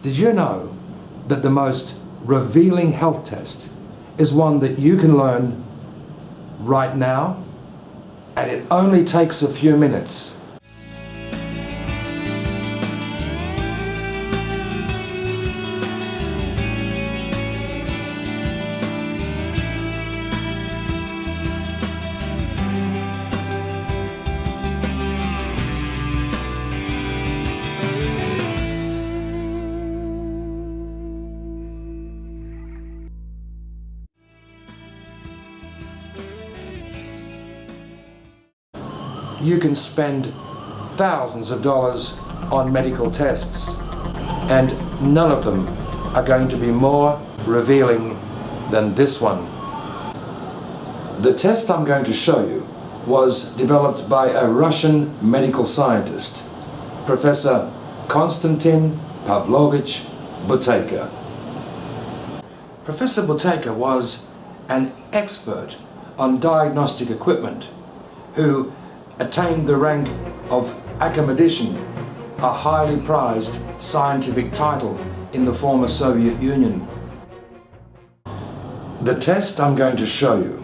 Did you know that the most revealing health test is one that you can learn right now? And it only takes a few minutes. You can spend thousands of dollars on medical tests, and none of them are going to be more revealing than this one. The test I'm going to show you was developed by a Russian medical scientist, Professor Konstantin Pavlovich Buteyko. Professor Buteyko was an expert on diagnostic equipment who attained the rank of academician, a highly prized scientific title in the former Soviet Union. The test I'm going to show you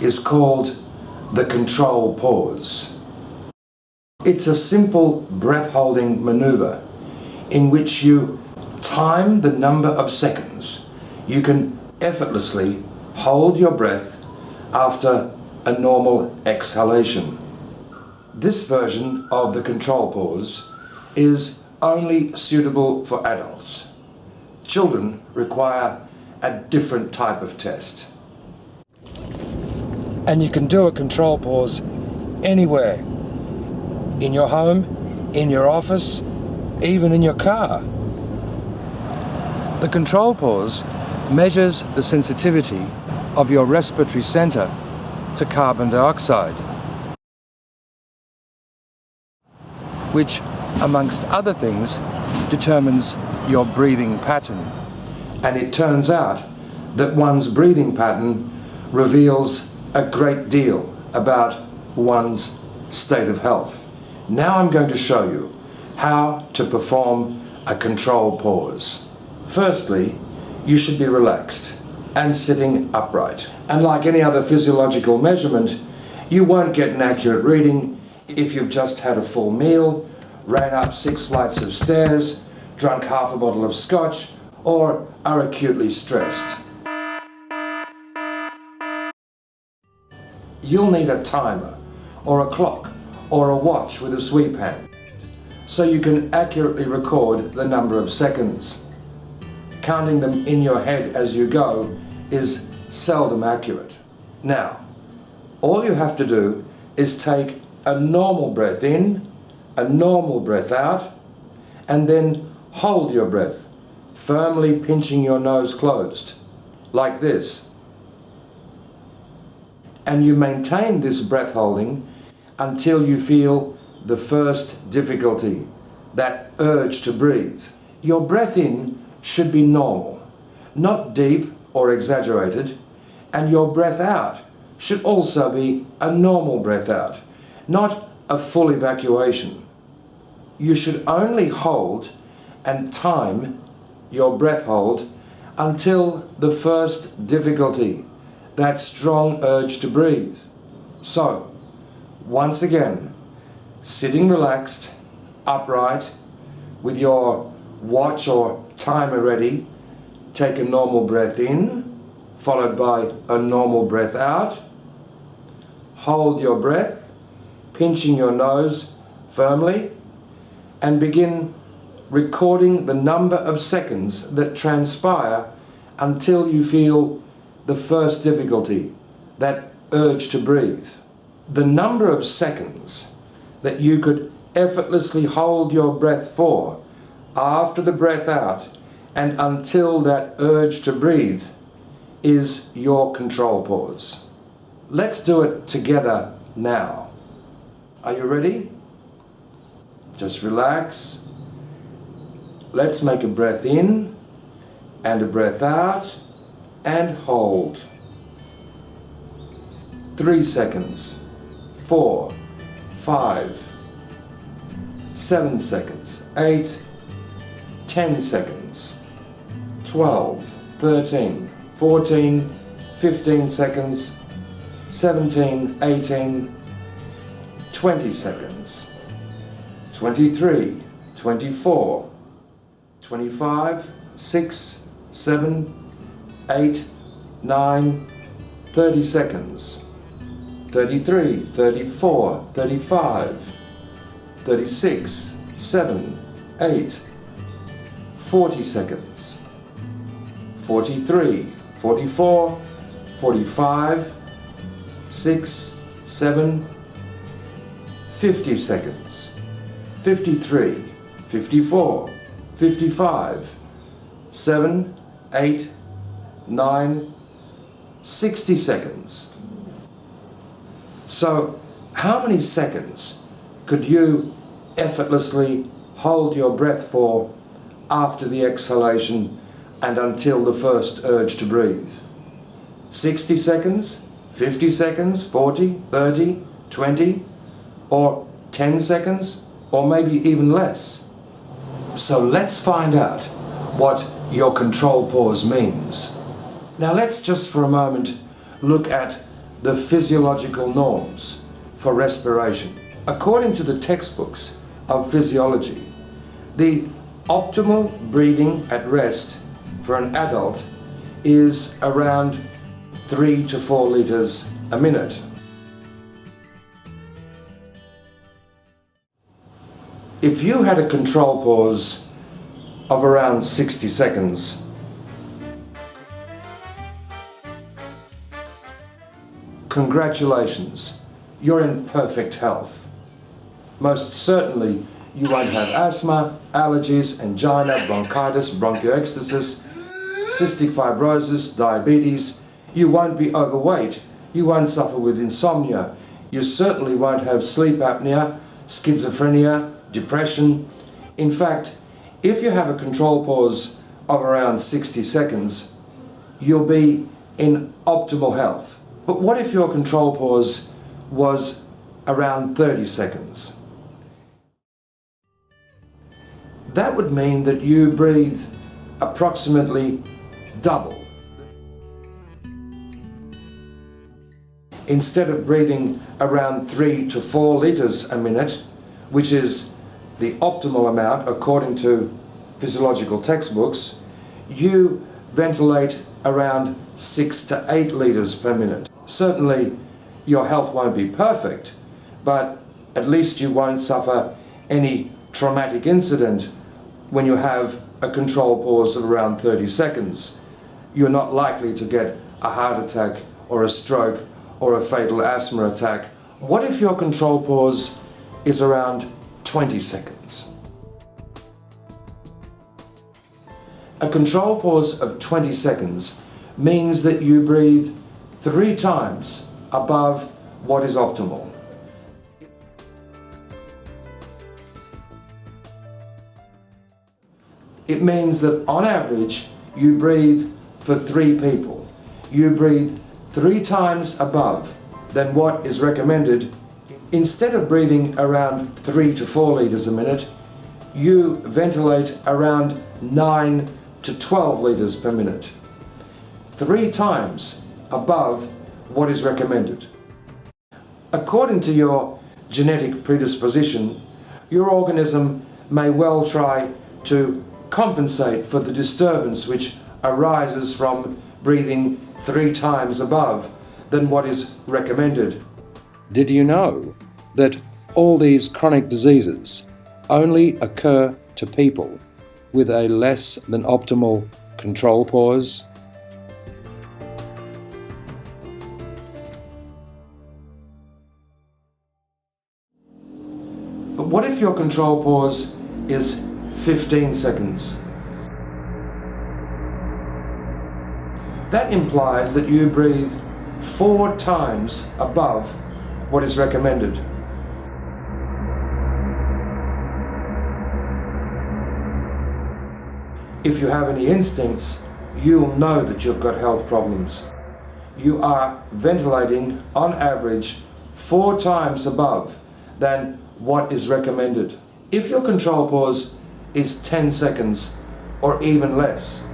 is called the control pause. It's a simple breath-holding maneuver in which you time the number of seconds you can effortlessly hold your breath after a normal exhalation. This version of the control pause is only suitable for adults. Children require a different type of test. And you can do a control pause anywhere. In your home, in your office, even in your car. The control pause measures the sensitivity of your respiratory center to carbon dioxide, which, amongst other things, determines your breathing pattern. And it turns out that one's breathing pattern reveals a great deal about one's state of health. Now I'm going to show you how to perform a control pause. Firstly, you should be relaxed and sitting upright. And like any other physiological measurement, you won't get an accurate reading if you've just had a full meal, ran up 6 flights of stairs, drunk half a bottle of scotch, or are acutely stressed. You'll need a timer, or a clock, or a watch with a sweep hand, so you can accurately record the number of seconds. Counting them in your head as you go is seldom accurate. Now, all you have to do is take a normal breath in, a normal breath out, and then hold your breath, firmly pinching your nose closed, like this. And you maintain this breath holding until you feel the first difficulty, that urge to breathe. Your breath in should be normal, not deep or exaggerated, and your breath out should also be a normal breath out, not a full evacuation. You should only hold and time your breath hold until the first difficulty, that strong urge to breathe. So, once again, sitting relaxed, upright, with your watch or timer ready, take a normal breath in, followed by a normal breath out. Hold your breath, pinching your nose firmly, and begin recording the number of seconds that transpire until you feel the first difficulty, that urge to breathe. The number of seconds that you could effortlessly hold your breath for after the breath out and until that urge to breathe is your control pause. Let's do it together now. Are you ready? Just relax. Let's make a breath in and a breath out and hold. 3 seconds, 4, 5, 7 seconds, 8, 10 seconds, 12, 13, 14, 15 seconds, 17, 18, 20 seconds, 23, 24, 25, 6, 7, 8, 9, 30 seconds, 33, 34, 35, 36, 7, 8, 40 seconds, 43, 44, 45, 6, 7, 50 seconds, 53, 54, 55, 7, 8, 9, 60 seconds. So, how many seconds could you effortlessly hold your breath for after the exhalation and until the first urge to breathe? 60 seconds? 50 seconds? 40? 30? 20? Or 10 seconds? Or maybe even less? So let's find out what your control pause means. Now let's just for a moment look at the physiological norms for respiration. According to the textbooks of physiology, the optimal breathing at rest for an adult is around 3 to 4 liters a minute. If you had a control pause of around 60 seconds, congratulations, you're in perfect health. Most certainly you won't have asthma, allergies, angina, bronchitis, bronchiectasis, cystic fibrosis, diabetes. You won't be overweight. You won't suffer with insomnia. You certainly won't have sleep apnea, schizophrenia, depression. In fact, if you have a control pause of around 60 seconds, you'll be in optimal health. But what if your control pause was around 30 seconds? That would mean that you breathe approximately double. Instead of breathing around 3 to 4 liters a minute, which is the optimal amount according to physiological textbooks, you ventilate around 6 to 8 liters per minute. Certainly your health won't be perfect, but at least you won't suffer any traumatic incident when you have a control pause of around 30 seconds. You're not likely to get a heart attack or a stroke or a fatal asthma attack. What if your control pause is around 20 seconds? A control pause of 20 seconds means that you breathe 3 times above what is optimal. It means that on average you breathe for 3 people. You breathe 3 times above than what is recommended. Instead of breathing around 3 to 4 liters a minute, you ventilate around 9 to 12 liters per minute. 3 times above what is recommended. According to your genetic predisposition, your organism may well try to compensate for the disturbance which arises from breathing 3 times above than what is recommended. Did you know that all these chronic diseases only occur to people with a less than optimal control pause? But what if your control pause is 15 seconds? That implies that you breathe 4 times above what is recommended. If you have any instincts, you'll know that you've got health problems. You are ventilating on average 4 times above than what is recommended. If your control pause is 10 seconds or even less.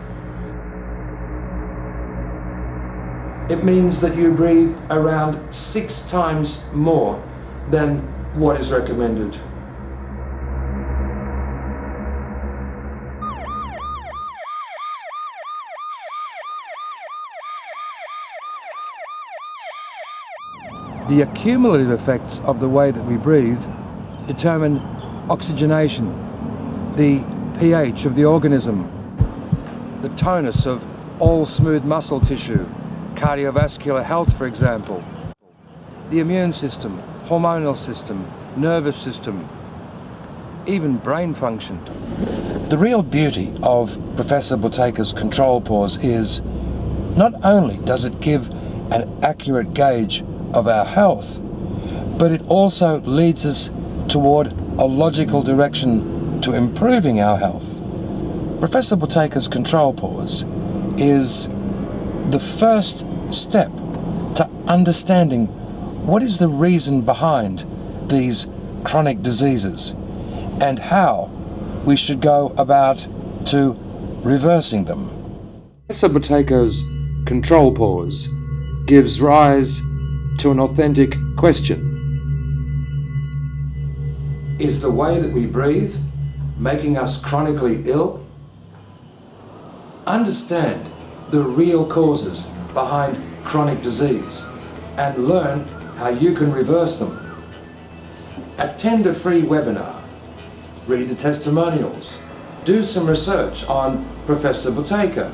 It means that you breathe around 6 times more than what is recommended. The accumulative effects of the way that we breathe determine oxygenation, the pH of the organism, the tonus of all smooth muscle tissue, cardiovascular health, for example, the immune system, hormonal system, nervous system, even brain function. The real beauty of Professor Buteyka's control pause is not only does it give an accurate gauge of our health, but it also leads us toward a logical direction to improving our health. Professor Buteyka's control pause is the first step to understanding what is the reason behind these chronic diseases and how we should go about to reversing them. Professor Buteyka's control pause gives rise to an authentic question. Is the way that we breathe making us chronically ill? Understand the real causes behind chronic disease and learn how you can reverse them. Attend a free webinar, read the testimonials, do some research on Professor Buteyka.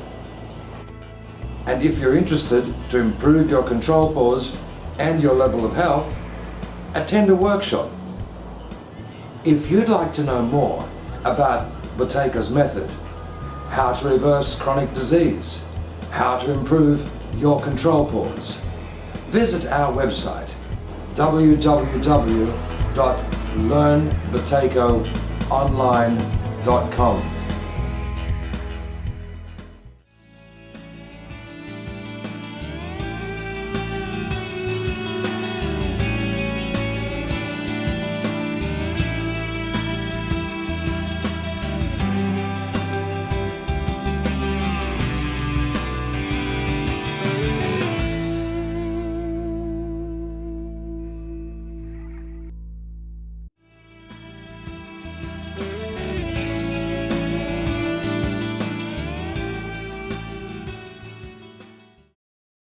And if you're interested to improve your control pause and your level of health, attend a workshop. If you'd like to know more about Buteyka's method, how to reverse chronic disease, how to improve your control pause, visit our website www.learnbuteykaonline.com.